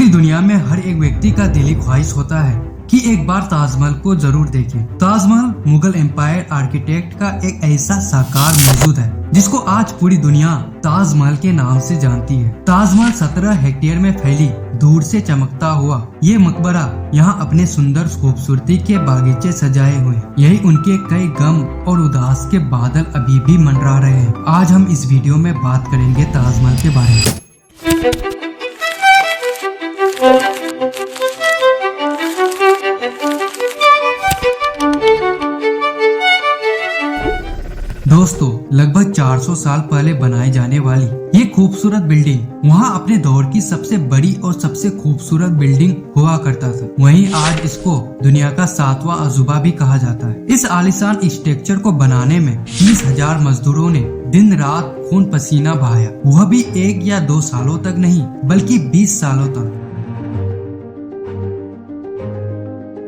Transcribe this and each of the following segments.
दुनिया में हर एक व्यक्ति का दिली ख्वाहिश होता है कि एक बार ताजमहल को जरूर देखें। ताजमहल मुगल एम्पायर आर्किटेक्ट का एक ऐसा साकार मौजूद है जिसको आज पूरी दुनिया ताजमहल के नाम से जानती है। ताजमहल 17 हेक्टेयर में फैली दूर से चमकता हुआ ये मकबरा यहाँ अपने सुंदर खूबसूरती के बागीचे सजाए हुए। यही उनके कई गम और उदास के बादल अभी भी मंडरा रहे हैं। आज हम इस वीडियो में बात करेंगे ताजमहल के बारे में। दोस्तों, लगभग 400 साल पहले बनाई जाने वाली ये खूबसूरत बिल्डिंग वहाँ अपने दौर की सबसे बड़ी और सबसे खूबसूरत बिल्डिंग हुआ करता था। वहीं आज इसको दुनिया का 7वां अजूबा भी कहा जाता है। इस आलीशान स्ट्रक्चर को बनाने में 20,000 मजदूरों ने दिन रात खून पसीना बहाया, वह भी 1 या 2 सालों तक नहीं बल्कि 20 सालों तक।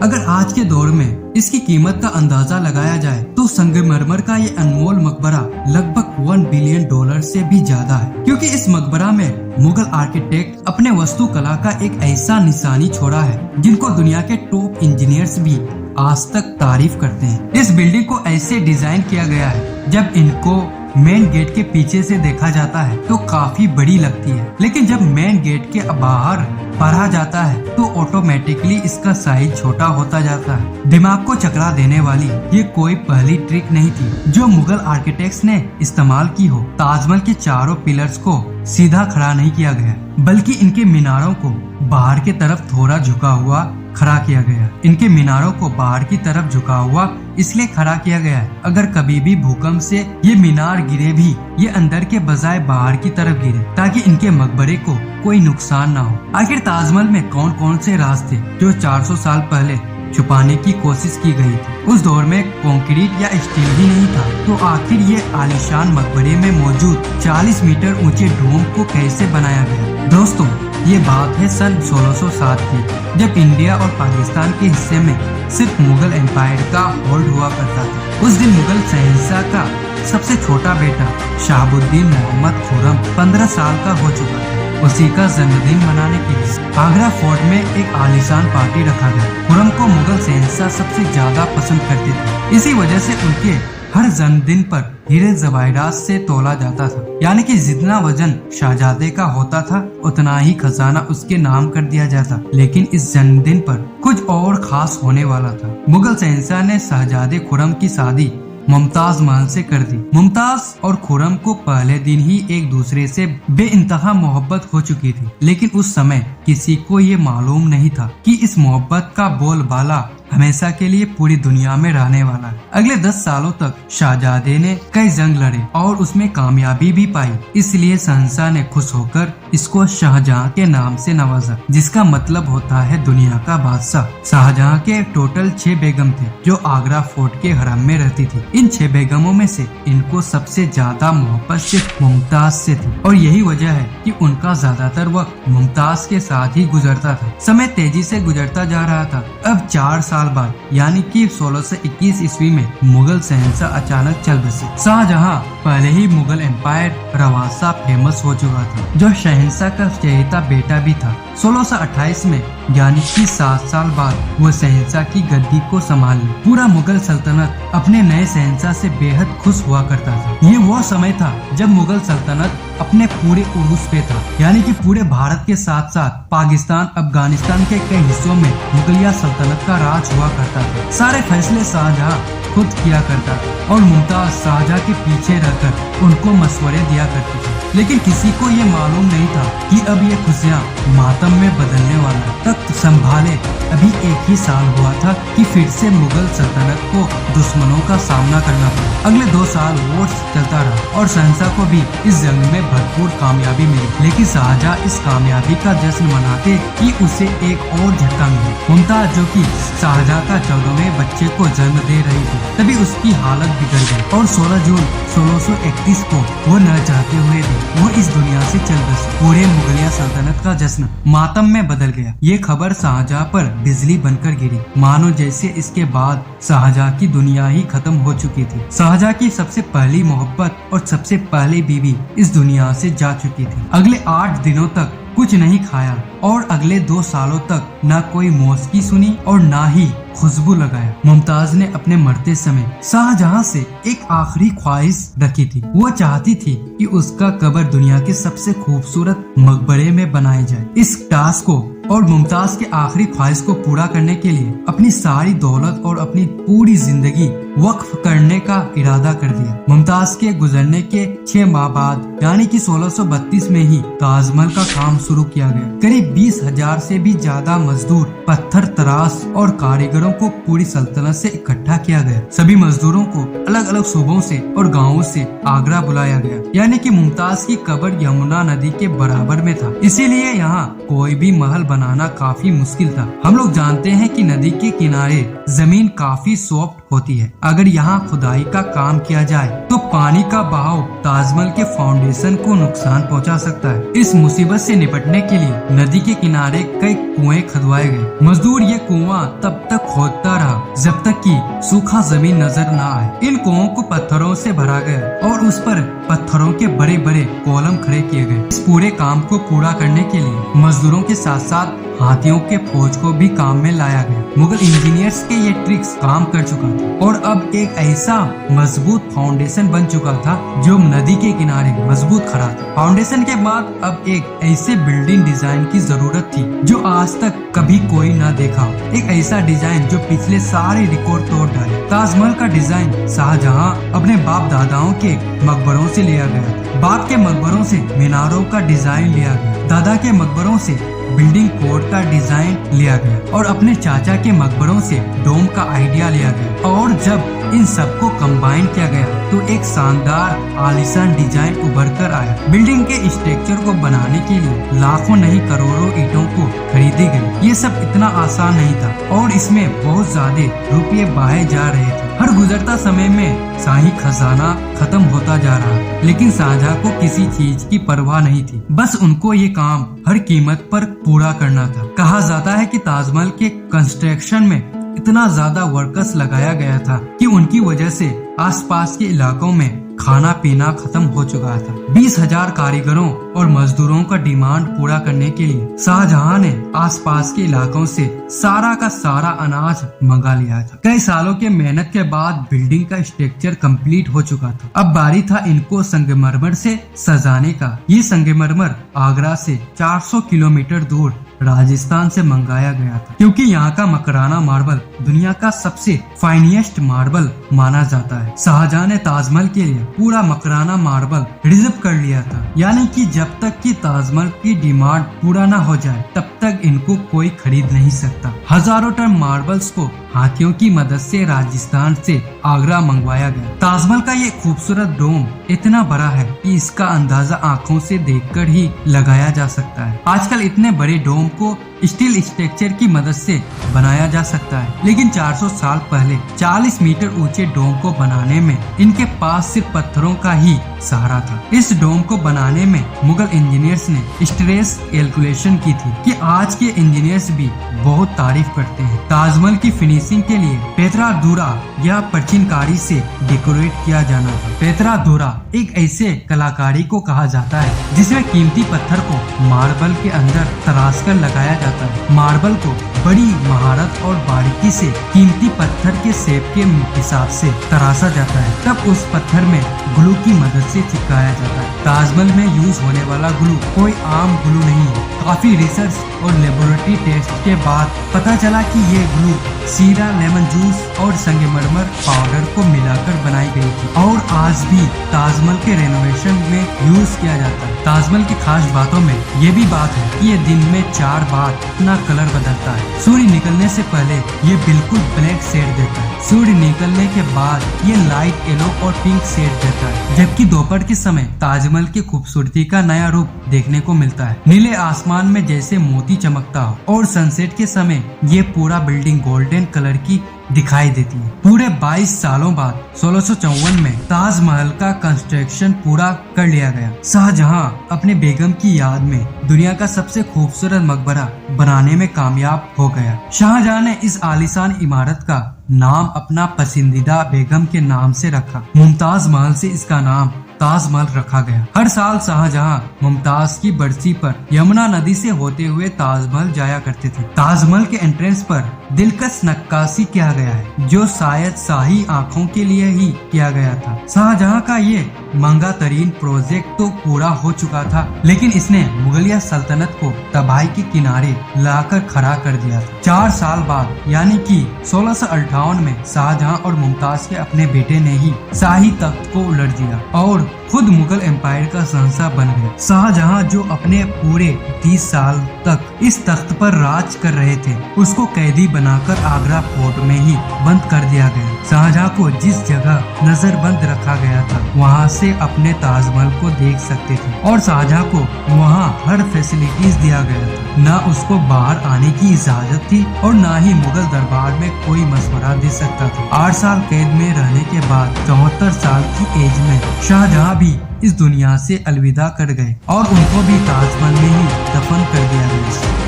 अगर आज के दौर में इसकी कीमत का अंदाजा लगाया जाए तो संगमरमर का ये अनमोल मकबरा लगभग $1 बिलियन से भी ज्यादा है, क्योंकि इस मकबरा में मुगल आर्किटेक्ट अपने वास्तुकला का एक ऐसा निशानी छोड़ा है जिनको दुनिया के टॉप इंजीनियर्स भी आज तक तारीफ करते हैं। इस बिल्डिंग को ऐसे डिजाइन किया गया है जब इनको मेन गेट के पीछे से देखा जाता है तो काफी बड़ी लगती है, लेकिन जब मेन गेट के बाहर पढ़ा जाता है तो ऑटोमेटिकली इसका साइज छोटा होता जाता है। दिमाग को चकरा देने वाली ये कोई पहली ट्रिक नहीं थी जो मुगल आर्किटेक्ट्स ने इस्तेमाल की हो। ताजमहल के चारों पिलर्स को सीधा खड़ा नहीं किया गया, बल्कि इनके मीनारों को बाहर की तरफ थोड़ा झुका हुआ खड़ा किया गया। इनके मीनारों को बाहर की तरफ झुका हुआ इसलिए खड़ा किया गया है, अगर कभी भी भूकंप से ये मीनार गिरे भी ये अंदर के बजाय बाहर की तरफ गिरे, ताकि इनके मकबरे को कोई नुकसान ना हो। आखिर ताजमहल में कौन कौन से राज थे जो 400 साल पहले छुपाने की कोशिश की गई थी? उस दौर में कंक्रीट या स्टील ही नहीं था, तो आखिर ये आलीशान मकबरे में मौजूद 40 मीटर ऊंचे डोम को कैसे बनाया गया? दोस्तों, ये बात है सन 1607 की, जब इंडिया और पाकिस्तान के हिस्से में सिर्फ मुगल एम्पायर का होल्ड हुआ करता था। उस दिन मुगल शहंशाह का सबसे छोटा बेटा शहाबुद्दीन मोहम्मद खुर्रम 15 साल का हो चुका था। उसी का जन्मदिन मनाने के लिए आगरा फोर्ट में एक आलीशान पार्टी रखा गया। खुर्रम को मुगल शहंशाह सबसे ज्यादा पसंद करते थे, इसी वजह से उनके हर जन्मदिन पर हीरे जवाहरात से तोला जाता था, यानी कि जितना वजन शहजादे का होता था उतना ही खजाना उसके नाम कर दिया जाता। लेकिन इस जन्मदिन पर कुछ और खास होने वाला था। मुगल शहंशाह ने शहजादे खुर्रम की शादी मुमताज महल से कर दी। मुमताज और खुर्रम को पहले दिन ही एक दूसरे से बेइंतहा मोहब्बत हो चुकी थी, लेकिन उस समय किसी को ये मालूम नहीं था कि इस मोहब्बत का बोलबाला हमेशा के लिए पूरी दुनिया में रहने वाला है। अगले 10 सालों तक शहजादे ने कई जंग लड़े और उसमें कामयाबी भी पाई, इसलिए शहंशाह ने खुश होकर इसको शाहजहां के नाम से नवाजा, जिसका मतलब होता है दुनिया का बादशाह। शाहजहां के टोटल 6 बेगम थे जो आगरा फोर्ट के हरम में रहती थी। इन 6 बेगमों में से इनको सबसे ज्यादा मोहब्बत सिर्फ मुमताज से थी, और यही वजह है कि उनका ज्यादातर वक्त मुमताज के साथ ही गुजरता था। समय तेजी से गुजरता जा रहा था। अब 4 साल बाद यानी कि 1621 ईस्वी में मुगल शहंशाह अचानक चल बसे। शाहजहां पहले ही मुगल एम्पायर रवासा फेमस हो चुका था, जो शहंशाह का चहेता बेटा भी था। 1628 में यानी कि 7 साल बाद वो शहंशाह की गद्दी को संभाल ली। पूरा मुगल सल्तनत अपने नए शहंशाह से बेहद खुश हुआ करता था। ये वो समय था जब मुगल सल्तनत अपने पूरे उरूज पे था, यानी कि पूरे भारत के साथ साथ पाकिस्तान, अफगानिस्तान के कई हिस्सों में मुगलिया सल्तनत का राज हुआ करता था। सारे फैसले शाहजहां खुद किया करता था और मुमताज शाहजहां के पीछे रहकर उनको मशवरे दिया करती थी। लेकिन किसी को ये मालूम नहीं था कि अब ये खुशियाँ मातम में बदलने वाला है। तख्त संभाले अभी 1 ही साल हुआ था कि फिर से मुगल सल्तनत को दुश्मनों का सामना करना पड़ा। अगले 2 साल वोट चलता रहा और शहंशाह को भी इस जंग में भरपूर कामयाबी मिली, लेकिन शाहजहां इस कामयाबी का जश्न मनाते कि उसे एक और झटका मिला। मुमताज, जो कि शाहजहां का 14वें बच्चे को जन्म दे रही थी, तभी उसकी हालत बिगड़ गई और 16 जून 1631 को वो न चाहते हुए भी वो इस दुनिया से चल बसी। पूरे मुगलिया सल्तनत का जश्न मातम में बदल गया। ये खबर शाहजहां पर बिजली बनकर गिरी, मानो जैसे इसके बाद शाहजहां की दुनिया ही खत्म हो चुकी थी। शाहजहां की सबसे पहली मोहब्बत और सबसे पहली बीवी इस दुनिया से जा चुकी थी। अगले 8 दिनों तक कुछ नहीं खाया और अगले 2 सालों तक न कोई मौसकी सुनी और न ही खुशबू लगाया। मुमताज ने अपने मरते समय शाहजहां से एक आखिरी ख्वाहिश रखी थी। वो चाहती थी कि उसका कब्र दुनिया के सबसे खूबसूरत मकबरे में बनाया जाए। इस टास्क को और मुमताज के आखिरी ख्वाहिश को पूरा करने के लिए अपनी सारी दौलत और अपनी पूरी जिंदगी वक्फ करने का इरादा कर दिया। मुमताज के गुजरने के 6 माह बाद यानी कि 1632 में ही ताजमहल का काम शुरू किया गया। करीब 20,000 से भी ज्यादा मजदूर, पत्थर तराश और कारीगरों को पूरी सल्तनत से इकट्ठा किया गया। सभी मजदूरों को अलग अलग सूबों से और गाँवों से आगरा बुलाया गया। यानी कि मुमताज की कब्र यमुना नदी के बराबर में था, इसीलिए यहाँ कोई भी महल बनाना काफी मुश्किल था। हम लोग जानते हैं कि नदी के किनारे जमीन काफी सॉफ्ट होती है। अगर यहाँ खुदाई का काम किया जाए तो पानी का बहाव ताजमहल के फाउंडेशन को नुकसान पहुँचा सकता है। इस मुसीबत से निपटने के लिए नदी के किनारे कई कुएं खुदवाए गए। मजदूर ये कुआं तब तक खोदता रहा जब तक कि सूखा जमीन नजर न आए। इन कुओं को पत्थरों से भरा गया और उस पर पत्थरों के बड़े बड़े कॉलम खड़े किए गए। इस पूरे काम को पूरा करने के लिए मजदूरों के साथ साथ हाथियों के फौज को भी काम में लाया गया। मुगल इंजीनियर्स के ये ट्रिक्स काम कर चुका था और अब एक ऐसा मजबूत फाउंडेशन बन चुका था जो नदी के किनारे मजबूत खड़ा था। फाउंडेशन के बाद अब एक ऐसे बिल्डिंग डिजाइन की जरूरत थी जो आज तक कभी कोई न देखा हो। एक ऐसा डिजाइन जो पिछले सारे रिकॉर्ड तोड़ डाले। ताजमहल का डिजाइन शाहजहां अपने बाप दादाओं के मकबरों से लिया गया। बाप के मकबरों से मीनारों का डिजाइन लिया गया, दादा के मकबरों से बिल्डिंग कोड का डिजाइन लिया गया और अपने चाचा के मकबरों से डोम का आइडिया लिया गया। और जब इन सबको कंबाइन किया गया तो एक शानदार आलीशान डिजाइन उभर कर आया। बिल्डिंग के स्ट्रक्चर को बनाने के लिए लाखों नहीं करोड़ों ईंटों को खरीदी गई। ये सब इतना आसान नहीं था और इसमें बहुत ज्यादा रुपये बहाए जा रहे थे। हर गुजरता समय में शाही खजाना खत्म होता जा रहा था, लेकिन शाहजहां को किसी चीज की परवाह नहीं थी। बस उनको ये काम हर कीमत पर पूरा करना था। कहा जाता है कि ताजमहल के कंस्ट्रक्शन में इतना ज्यादा वर्कर्स लगाया गया था कि उनकी वजह से आसपास के इलाकों में खाना पीना खत्म हो चुका था। 20,000 कारीगरों और मजदूरों का डिमांड पूरा करने के लिए शाहजहां ने आसपास के इलाकों से सारा का सारा अनाज मंगा लिया था। कई सालों के मेहनत के बाद बिल्डिंग का स्ट्रक्चर कंप्लीट हो चुका था। अब बारी था इनको संगमरमर से सजाने का। ये संगमरमर आगरा से 400 किलोमीटर दूर राजस्थान से मंगाया गया था, क्योंकि यहाँ का मकराना मार्बल दुनिया का सबसे फाइनेस्ट मार्बल माना जाता है। शाहजहां ने ताजमहल के लिए पूरा मकराना मार्बल रिजर्व कर लिया था, यानी कि जब तक कि ताजमहल की डिमांड पूरा न हो जाए तब तक इनको कोई खरीद नहीं सकता। हजारों टन मार्बल्स को हाथियों की मदद से राजस्थान से आगरा मंगवाया गया। ताजमहल का ये खूबसूरत डोम इतना बड़ा है कि इसका अंदाजा आँखों से देखकर ही लगाया जा सकता है। आजकल इतने बड़े डोम को स्टील स्ट्रक्चर की मदद से बनाया जा सकता है, लेकिन 400 साल पहले 40 मीटर ऊंचे डोम को बनाने में इनके पास सिर्फ पत्थरों का ही सहारा था। इस डोम को बनाने में मुगल इंजीनियर्स ने स्ट्रेस कैलकुलेशन की थी कि आज के इंजीनियर्स भी बहुत तारीफ करते हैं। ताजमहल की फिनिशिंग के लिए पेत्रा दूरा या प्राचीनकारी से डेकोरेट किया जाना था। पेत्रा दूरा एक ऐसे कलाकारी को कहा जाता है जिसमें कीमती पत्थर को मार्बल के अंदर तराश कर लगाया जाता है। मार्बल को बड़ी महारत और बारीकी से कीमती पत्थर के शेप के हिसाब से तराशा जाता है, तब उस पत्थर में ग्लू की मदद से चिपकाया जाता है। ताजमहल में यूज होने वाला ग्लू कोई आम ग्लू नहीं है। काफी रिसर्च और लेबोरेटरी टेस्ट के बाद पता चला कि ये ग्लू सीरा, लेमन जूस और संगमरमर पाउडर को मिलाकर बनाई गई थी और आज भी ताजमहल के रेनोवेशन में यूज किया जाता है। ताजमहल की खास बातों में ये भी बात है कि ये दिन में 4 बार अपना कलर बदलता है। सूर्य निकलने से पहले ये बिल्कुल ब्लैक शेड देता है, सूर्य निकलने के बाद ये लाइट येलो और पिंक शेड देता है, जबकि दोपहर के समय ताजमहल की खूबसूरती का नया रूप देखने को मिलता है। नीले आसमान में जैसे मोती चमकता हो और सनसेट के समय ये पूरा बिल्डिंग गोल्डन कलर की दिखाई देती है। पूरे 22 सालों बाद 1654 में ताजमहल का कंस्ट्रक्शन पूरा कर लिया गया। शाहजहां अपने बेगम की याद में दुनिया का सबसे खूबसूरत मकबरा बनाने में कामयाब हो गया। शाहजहां ने इस आलीशान इमारत का नाम अपना पसंदीदा बेगम के नाम से रखा। मुमताज महल से इसका नाम ताजमहल रखा गया। हर साल शाहजहां मुमताज की बरसी पर यमुना नदी से होते हुए ताजमहल जाया करते थे। ताजमहल के एंट्रेंस पर दिलकश नक्काशी किया गया है, जो शायद शाही आंखों के लिए ही किया गया था। शाहजहां का ये महंगा तरीन प्रोजेक्ट तो पूरा हो चुका था, लेकिन इसने मुगलिया सल्तनत को तबाही के किनारे लाकर खड़ा कर दिया था। 4 साल बाद यानी कि 1658 में शाहजहां और मुमताज के अपने बेटे ने ही शाही तख्त को उलट दिया और खुद मुगल एम्पायर का शहंशाह बन गए। शाहजहां जो अपने पूरे 30 साल तक इस तख्त पर राज कर रहे थे, उसको कैदी बनाकर आगरा फोर्ट में ही बंद कर दिया गया। शाहजहां को जिस जगह नजरबंद रखा गया था, वहां से अपने ताजमहल को देख सकते थे और शाहजहां को वहां हर फैसिलिटीज दिया गया था। न उसको बाहर आने की इजाजत थी और न ही मुगल दरबार में कोई मशवरा दे सकता था। 8 साल कैद में रहने के बाद 74 साल की एज में शाहजहां भी इस दुनिया से अलविदा कर गए और उनको भी ताजमहल में ही दफन कर दिया गया।